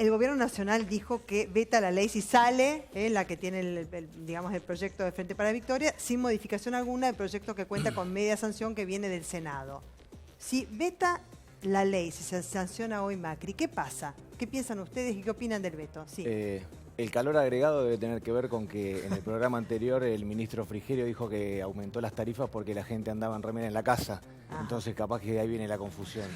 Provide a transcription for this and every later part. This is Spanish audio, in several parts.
el gobierno nacional dijo que veta la ley si sale, la que tiene digamos, el proyecto de Frente para la Victoria, sin modificación alguna, el proyecto que cuenta con media sanción que viene del Senado. Si veta la ley, si se sanciona hoy Macri, ¿qué pasa? ¿Qué piensan ustedes y qué opinan del veto? Sí. El calor agregado debe tener que ver con que en el programa anterior el ministro Frigerio dijo que aumentó las tarifas porque la gente andaba en remera en la casa. Entonces capaz que ahí viene la confusión.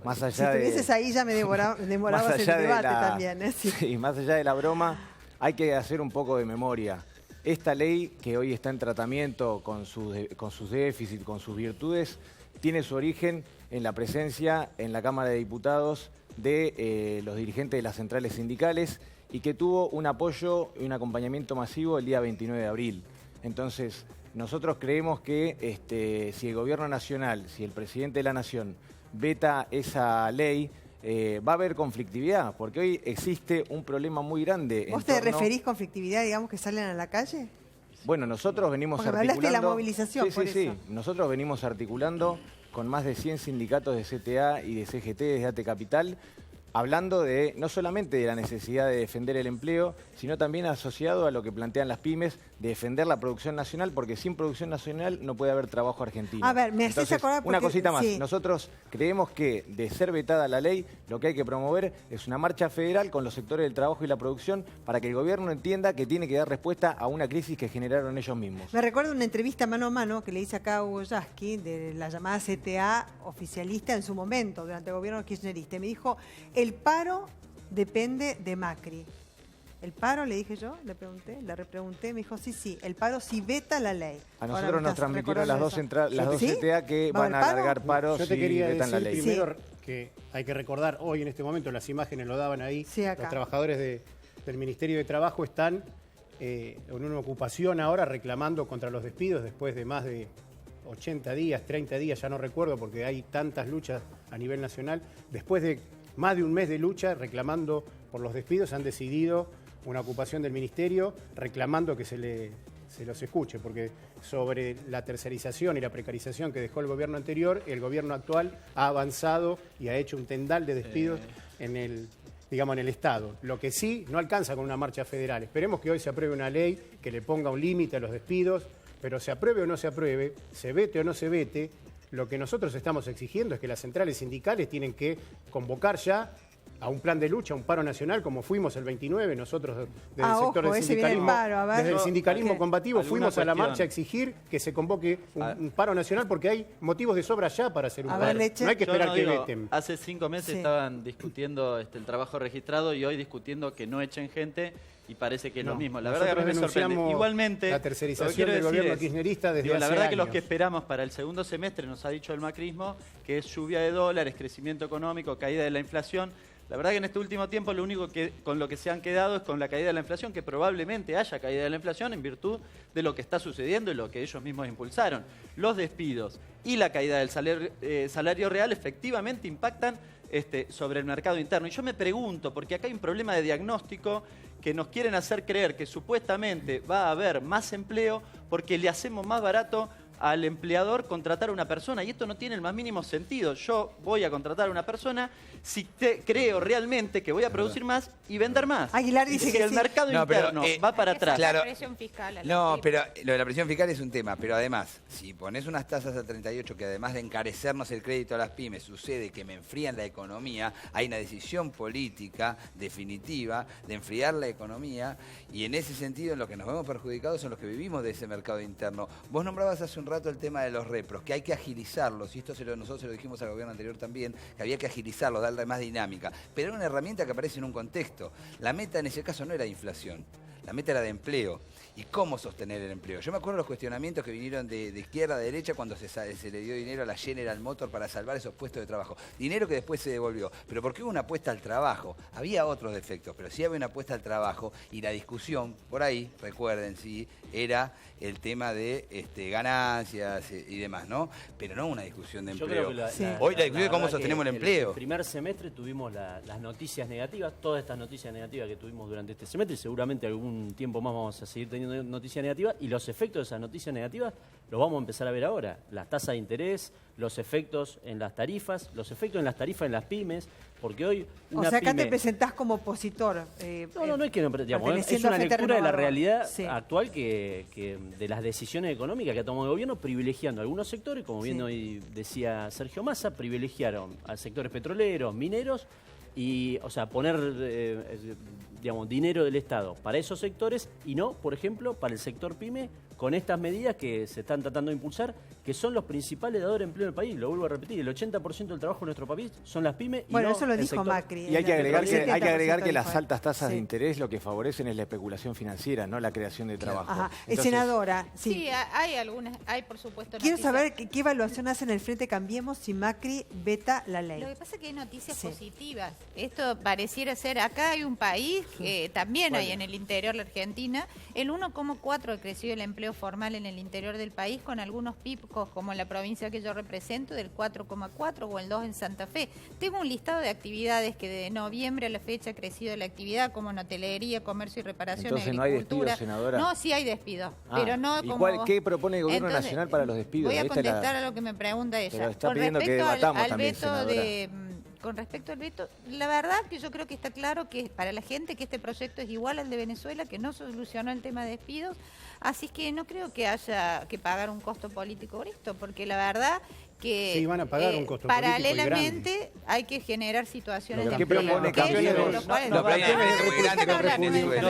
Más allá si estuvieses ahí ya me demorabas el debate también. Sí, más allá de la broma, hay que hacer un poco de memoria. Esta ley que hoy está en tratamiento con sus déficits, con sus virtudes, tiene su origen en la presencia en la Cámara de Diputados de los dirigentes de las centrales sindicales y que tuvo un apoyo y un acompañamiento masivo el día 29 de abril. Entonces, nosotros creemos que si el Gobierno Nacional, si el Presidente de la Nación veta esa ley, va a haber conflictividad, porque hoy existe un problema muy grande. ¿Vos te referís conflictividad, digamos, que salen a la calle? Bueno, nosotros venimos articulando... Hablaste de la movilización, Sí. Nosotros venimos articulando con más de 100 sindicatos de CTA y de CGT desde ATE Capital, hablando de no solamente de la necesidad de defender el empleo, sino también asociado a lo que plantean las pymes, de defender la producción nacional, porque sin producción nacional no puede haber trabajo argentino. A ver, me haces acordar porque... Una cosita más. Sí. Nosotros creemos que, de ser vetada la ley, lo que hay que promover es una marcha federal con los sectores del trabajo y la producción para que el gobierno entienda que tiene que dar respuesta a una crisis que generaron ellos mismos. Me recuerdo una entrevista mano a mano que le hice acá a Hugo Yasky, de la llamada CTA oficialista en su momento, durante el gobierno kirchnerista. Me dijo, el paro depende de Macri. ¿El paro? Le dije yo, le repregunté, me dijo, sí, el paro sí veta la ley. A nosotros nos transmitieron las dos CTA que van a alargar paros yo te quería si vetan la ley. Primero que hay que recordar, hoy en este momento las imágenes lo daban ahí, los trabajadores del Ministerio de Trabajo están en una ocupación ahora reclamando contra los despidos después de más de 80 días, 30 días, ya no recuerdo porque hay tantas luchas a nivel nacional. Después de más de un mes de lucha reclamando por los despidos, han decidido una ocupación del Ministerio reclamando que se los escuche, porque sobre la tercerización y la precarización que dejó el gobierno anterior, el gobierno actual ha avanzado y ha hecho un tendal de despidos en el Estado. Lo que sí no alcanza con una marcha federal. Esperemos que hoy se apruebe una ley que le ponga un límite a los despidos, pero se apruebe o no se apruebe, se vete o no se vete, lo que nosotros estamos exigiendo es que las centrales sindicales tienen que convocar ya a un plan de lucha, a un paro nacional, como fuimos el 29, nosotros desde el sector del sindicalismo, desde el sindicalismo combativo fuimos a la marcha a exigir que se convoque un paro nacional porque hay motivos de sobra ya para hacer un paro. No hay que esperar que veten. Hace 5 meses estaban discutiendo el trabajo registrado y hoy discutiendo que no echen gente y parece que es lo mismo. La verdad que me sorprende. Igualmente, la tercerización del gobierno kirchnerista desde hace la verdad años. que los que esperamos para el segundo semestre, nos ha dicho el macrismo, que es lluvia de dólares, crecimiento económico, caída de la inflación. La verdad que en este último tiempo lo único con lo que se han quedado es con la caída de la inflación, que probablemente haya caída de la inflación en virtud de lo que está sucediendo y lo que ellos mismos impulsaron. Los despidos y la caída del salario real efectivamente impactan sobre el mercado interno. Y yo me pregunto, porque acá hay un problema de diagnóstico que nos quieren hacer creer que supuestamente va a haber más empleo porque le hacemos más barato al empleador contratar a una persona, y esto no tiene el más mínimo sentido. Yo voy a contratar a una persona si creo realmente que voy a producir más y vender más. Aguilar dice que el mercado interno va para atrás. Claro, la presión fiscal. Pero lo de la presión fiscal es un tema, pero además, si pones unas tasas a 38 que además de encarecernos el crédito a las pymes, sucede que me enfrían la economía, hay una decisión política definitiva de enfriar la economía, y en ese sentido en lo que nos vemos perjudicados son los que vivimos de ese mercado interno. Vos nombrabas hace un rato el tema de los repros, que hay que agilizarlos, y esto nosotros se lo dijimos al gobierno anterior también, que había que agilizarlos, darle más dinámica, pero era una herramienta que aparece en un contexto. La meta en ese caso no era inflación, la meta era de empleo. ¿Y cómo sostener el empleo? Yo me acuerdo de los cuestionamientos que vinieron de izquierda a derecha cuando se le dio dinero a la General Motors para salvar esos puestos de trabajo. Dinero que después se devolvió. ¿Pero por qué hubo una apuesta al trabajo? Había otros defectos, pero sí había una apuesta al trabajo, y la discusión, por ahí, recuerden, sí, era el tema de ganancias y demás, ¿no? Pero no una discusión de empleo. Hoy la discusión es cómo sostenemos el empleo. El primer semestre tuvimos las noticias negativas, todas estas noticias negativas que tuvimos durante este semestre, y seguramente algún un tiempo más vamos a seguir teniendo noticias negativas y los efectos de esas noticias negativas los vamos a empezar a ver ahora. Las tasas de interés, los efectos en las tarifas, los efectos en las tarifas en las pymes, porque hoy una o sea, acá pyme... te presentás como opositor. No es que no, digamos, es una lectura de la realidad actual que de las decisiones económicas que ha tomado el gobierno, privilegiando algunos sectores, como bien hoy decía Sergio Massa, privilegiaron a sectores petroleros, mineros, y, o sea, poner digamos, dinero del Estado para esos sectores y no, por ejemplo, para el sector pyme, con estas medidas que se están tratando de impulsar, que son los principales dadores de empleo del país. Lo vuelvo a repetir, el 80% del trabajo de nuestro país son las pymes y bueno, no eso lo el dijo sector. Macri. Y hay que agregar que las altas tasas de interés lo que favorecen es la especulación financiera, no la creación de trabajo. Ajá. Entonces, senadora, sí, hay algunas, hay por supuesto quiero noticias. saber qué evaluación hace en el Frente Cambiemos si Macri veta la ley. Lo que pasa es que hay noticias positivas. Esto pareciera ser, acá hay un país que también hay en el interior de la Argentina, el 1,4 ha crecido el empleo formal en el interior del país, con algunos picos como en la provincia que yo represento del 4,4 o el 2 en Santa Fe. Tengo un listado de actividades que de noviembre a la fecha ha crecido la actividad, como en hotelería, comercio y reparación, entonces no hay despidos, senadora. No, sí hay despidos, pero no como... ¿Qué propone el gobierno nacional para los despidos? Voy a contestar a lo que me pregunta ella. Pero está pidiendo que debatamos también, senadora. Con respecto al veto, la verdad que yo creo que está claro que para la gente que este proyecto es igual al de Venezuela, que no solucionó el tema de despidos, así que no creo que haya que pagar un costo político por esto, porque la verdad que sí, van a pagar un costo paralelamente hay que generar situaciones de ¿Qué empleo. propone No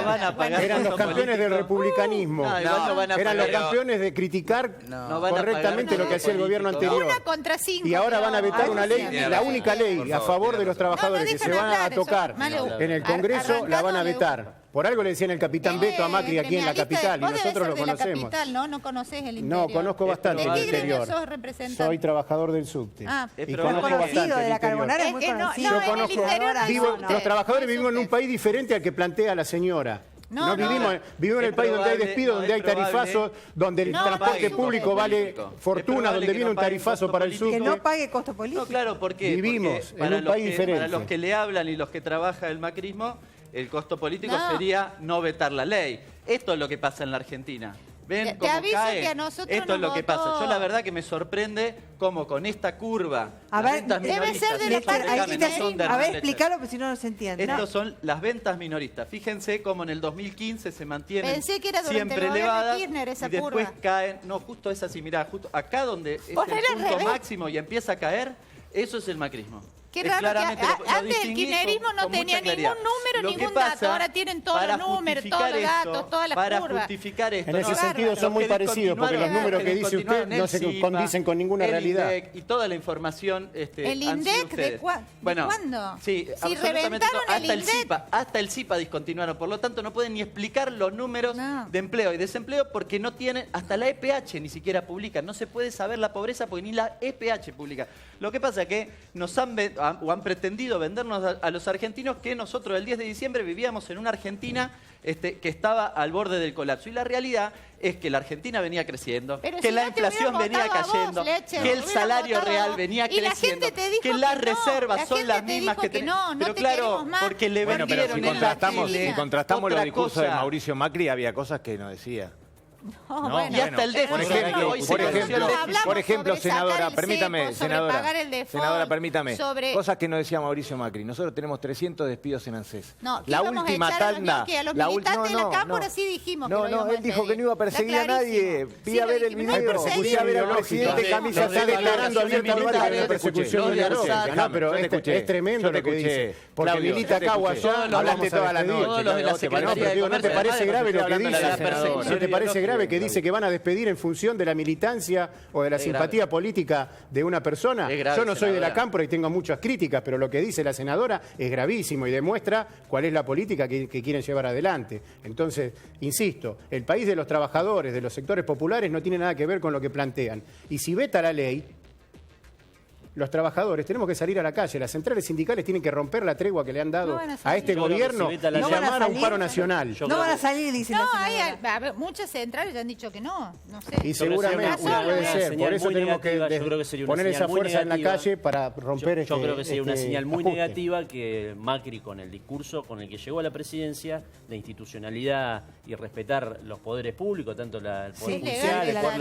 van a pagar. Eran los campeones del republicanismo. Eran los campeones de criticar correctamente lo que hacía el gobierno anterior. Una contra 5. Y ahora van a vetar una ley, la única ley a favor de los trabajadores que se van a tocar en el Congreso, la van a vetar. Por algo le decían el capitán Beto a Macri aquí en la capital y nosotros lo conocemos. ¿No conocés el interior? No, conozco bastante el interior. ¿Sos representante? Soy trabajador del subte. Y conozco bastante de la Carbonara, es muy conocido. Yo conozco, los trabajadores vivimos en un país diferente al que plantea la señora. Vivimos en el país donde hay despidos, donde hay tarifazos, donde el transporte público vale fortuna, donde viene un tarifazo para el sur. Que no pague costo político. No, claro, porque vivimos en un país diferente. Para los que le hablan y los que trabaja el macrismo, el costo político sería no vetar la ley. Esto es lo que pasa en la Argentina. ¿Ven cómo cae? Esto es lo que pasa. Yo la verdad que me sorprende cómo con esta curva... A ver, debe ser de la parte a ver, explícalo, porque si no se entiende. Estos son las ventas minoristas. Fíjense cómo en el 2015 se mantienen Pensé que era durante siempre el gobierno elevadas Kirchner esa y después curva. caen... No, justo es así, mirá, justo acá donde es el punto máximo y empieza a caer, eso es el macrismo. Qué raro que antes el kirchnerismo no tenía ningún número, ningún dato. Ahora tienen todos los números, todos los datos, todas las curvas. Para justificar esto. En ese sentido son muy parecidos, porque los números que dice usted no se condicen con ninguna realidad. Y toda la información ¿El INDEC de cuándo? Sí, si reventaron el INDEC. Hasta el CIPA discontinuaron. Por lo tanto, no pueden ni explicar los números de empleo y desempleo porque no tienen, hasta la EPH ni siquiera publica. No se puede saber la pobreza porque ni la EPH publica. Lo que pasa es que nos han pretendido vendernos a los argentinos que nosotros el 10 de diciembre vivíamos en una Argentina que estaba al borde del colapso. Y la realidad es que la Argentina venía creciendo, que la inflación venía cayendo, que el salario real venía creciendo, que las reservas son las mismas que tenemos. Pero claro, porque le vendieron si contrastamos los discursos de Mauricio Macri, había cosas que no decía. Y hasta el déficit. Por ejemplo, senadora, permítame, cosas que no decía Mauricio Macri. Nosotros tenemos 300 despidos en ANSES. La última tanda. A los militantes de la Cámpora sí dijimos que él dijo que no iba a perseguir a nadie. Pide a ver el video, pide a ver al presidente camisa. Está declarando abiertamente que hay persecución ideológica. No, pero es tremendo lo que dice. Porque milita acá o allá, hablaste toda la noche. ¿No te parece grave lo que dice? ¿No te parece grave que dice que van a despedir en función de la militancia o de la simpatía política de una persona? Yo no soy de la Cámpora y tengo muchas críticas, pero lo que dice la senadora es gravísimo y demuestra cuál es la política que quieren llevar adelante. Entonces, insisto, el país de los trabajadores, de los sectores populares, no tiene nada que ver con lo que plantean. Y si veta la ley, los trabajadores tenemos que salir a la calle. Las centrales sindicales tienen que romper la tregua que le han dado a este gobierno y llamar a un paro nacional. No van a salir, dicen no, hay muchas centrales ya han dicho que no sé. Y seguramente puede ser. Por eso tenemos que poner esa fuerza en la calle para romper Yo creo que sería una señal muy negativa que Macri, con el discurso con el que llegó a la presidencia, de institucionalidad y respetar los poderes públicos, tanto el poder judicial, el poder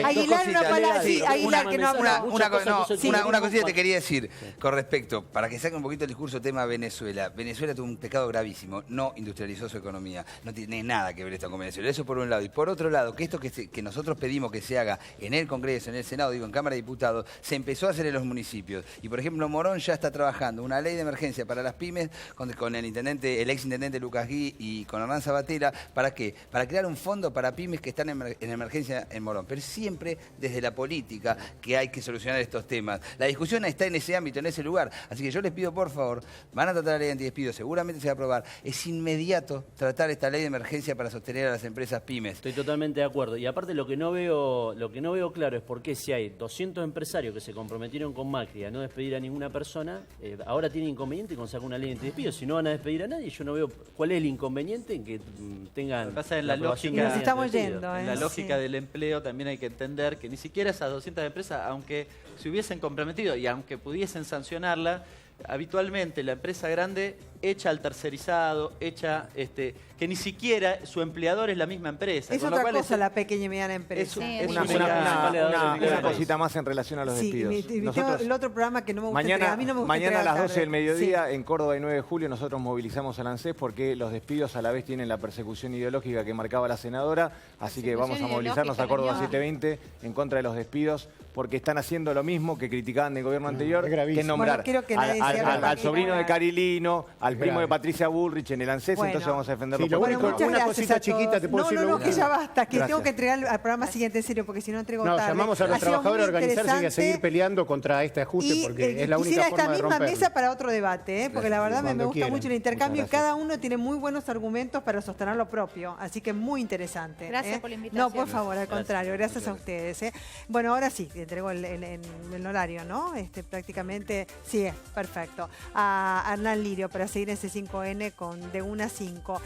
una cosita te quería decir con respecto, para que saque un poquito el discurso tema Venezuela. Venezuela tuvo un pecado gravísimo, no industrializó su economía. No tiene nada que ver esto con Venezuela. Eso por un lado. Y por otro lado, que esto que nosotros pedimos que se haga en el Congreso, en el Senado, digo, en Cámara de Diputados, se empezó a hacer en los municipios. Y por ejemplo, Morón ya está trabajando una ley de emergencia para las pymes con el ex intendente Lucas Gui y con Hernán Sabatella. ¿Para qué? Para crear un fondo para pymes que están en emergencia en Morón. Pero siempre desde la política que hay que solucionar estos temas. La discusión está en ese ámbito, en ese lugar. Así que yo les pido, por favor, van a tratar la ley de antidespido, seguramente se va a aprobar. Es inmediato tratar esta ley de emergencia para sostener a las empresas pymes. Estoy totalmente de acuerdo. Y aparte lo que no veo claro es por qué si hay 200 empresarios que se comprometieron con Macri a no despedir a ninguna persona, ahora tiene inconveniente con sacar una ley de antidespido. Si no van a despedir a nadie, yo no veo cuál es el inconveniente en que tengan... Lo que pasa es la lógica del empleo también hay que entender que ni siquiera esas 200 empresas, aunque se hubiesen comprometido y aunque pudiesen sancionarla, habitualmente la empresa grande echa al tercerizado, que ni siquiera su empleador es la misma empresa. Es otra cosa la pequeña y mediana empresa. Una cosita más en relación a los despidos. El otro programa que no me gusta mañana a las 12 del mediodía en Córdoba y 9 de julio nosotros movilizamos al ANSES porque los despidos a la vez tienen la persecución ideológica que marcaba la senadora, así que vamos a movilizarnos a Córdoba 720 en contra de los despidos porque están haciendo lo mismo que criticaban del gobierno anterior, que es nombrar al sobrino de Carilino, al primo de Patricia Bullrich en el ANSES, entonces vamos a defenderlo. Una cosita chiquita, ¿te puedo decir? No, que ya basta, que tengo que entregar al programa siguiente en serio, porque si no entrego tarde. Llamamos a los trabajadores a organizarse y a seguir peleando contra este ajuste, porque es la única forma de romperlo. Quisiera esta misma mesa para otro debate, porque la verdad me gusta mucho el intercambio y cada uno tiene muy buenos argumentos para sostener lo propio, así que muy interesante. Gracias por la invitación. No, por favor, al contrario, gracias a ustedes. Bueno, ahora sí, entrego el horario, ¿no? Prácticamente, sí, perfecto. A Hernán Lirio para seguir en C5N de 1 a 5.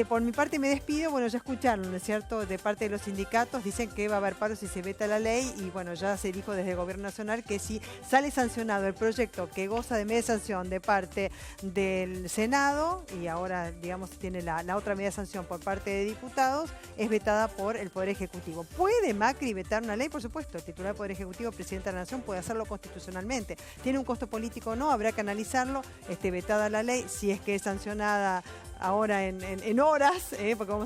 Por mi parte me despido, bueno, ya escucharon, ¿no es cierto?, de parte de los sindicatos, dicen que va a haber paro si se veta la ley y bueno, ya se dijo desde el Gobierno Nacional que si sale sancionado el proyecto que goza de media sanción de parte del Senado y ahora, digamos, tiene la otra media sanción por parte de diputados, es vetada por el Poder Ejecutivo. ¿Puede Macri vetar una ley? Por supuesto, el titular del Poder Ejecutivo, presidente de la Nación, puede hacerlo constitucionalmente. ¿Tiene un costo político o no? Habrá que analizarlo. Vetada la ley, si es que es sancionada ahora en horas, porque vamos a